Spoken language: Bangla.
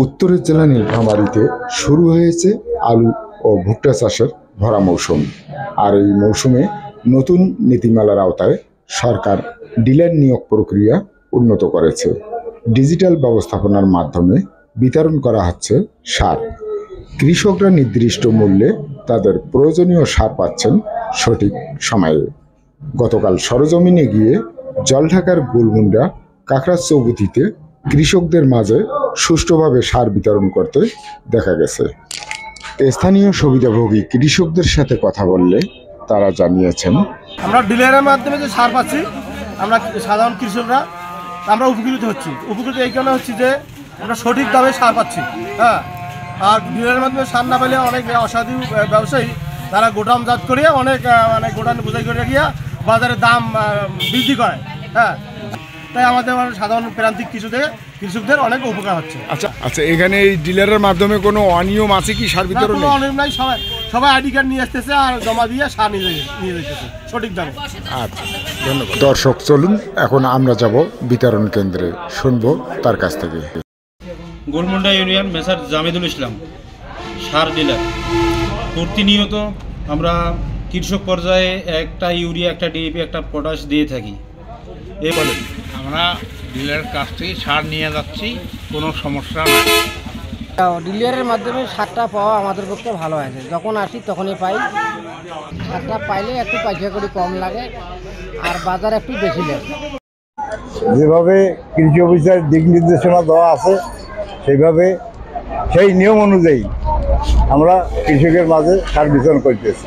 উত্তরের জেলা নীলফামারীতে শুরু হয়েছে আলু ও ভুট্টা চাষের ভরা মৌসুম। আর এই মৌসুমে নতুন নীতিমালার আওতায় সরকার ডিলার নিয়োগ প্রক্রিয়া উন্নত করেছে। ডিজিটাল ব্যবস্থাপনার মাধ্যমে বিতরণ করা হচ্ছে সার। কৃষকরা নির্দিষ্ট মূল্যে তাদের প্রয়োজনীয় সার পাচ্ছেন সঠিক সময়ে। গতকাল সরজমিনে গিয়ে জলঢাকার গোলমুন্ডা কাকড়া চৌবুথিতে কৃষকদের মাঝে সুষ্ঠুভাবে সার বিতরণ করতে দেখা গেছে। স্থানীয় সুবিধাভোগী কৃষকদের সাথে কথা বললে তারা জানিয়েছেন, আমরা ডিলারের মাধ্যমে যে সার পাচ্ছি, আমরা সাধারণ কৃষকরা আমরা উপকৃত হচ্ছি। উপকৃত এই কারণে হচ্ছি যে আমরা সঠিক দামে সার পাচ্ছি। হ্যাঁ, আর ডিলারের মাধ্যমে সার না পেলে অনেক অসাধু ব্যবসায়ী তারা গোদামজাত করিয়ে অনেক গোডাউন বোঝাই করে গিয়ে বাজারে দাম বৃদ্ধি করে। হ্যাঁ, তাই আমাদের সাধারণ প্রান্তিক কৃষকদের অনেক উপকার হচ্ছে। আচ্ছা, এখানে এই ডিলারের মাধ্যমে কোনো অনিয়ম আছে কি সার বিতরণ? কোনো অনিয়ম নাই, সবাই আইডি কার্ড নিয়ে আসতেছে আর জমা দিয়ে সার নিয়ে যেতেছে সঠিক দামে। আচ্ছা, ধন্যবাদ। দর্শক চলুন এখন আমরা যাব বিতরণ কেন্দ্রে, শুনবো তার কাছ থেকে। গোলমুন্ডা ইউনিয়ন মেসার জামিদুল ইসলাম, সার ডিলার। প্রতিনিয়ত আমরা কৃষক পর্যায়ে একটা ইউরিয়া, একটা ডিএপি, একটা পটাশ দিয়ে থাকি। বলেন। আমরা ডিলারের কাছ থেকে সার নিয়ে যাচ্ছি, কোনো সমস্যা নেই। ডিলারের মাধ্যমে সারটা পাওয়া আমাদের পক্ষে ভালো আছে। যখন আসি তখনই পাই। সারটা পাইলে একটু পয়সা করে কম লাগে আর বাজার একটু বেশি লাগে। যেভাবে কৃষি অফিসের দিক নির্দেশনা দেওয়া আছে সেই নিয়ম অনুযায়ী আমরা কৃষকের মাঝে সার বিতরণ করতেছি।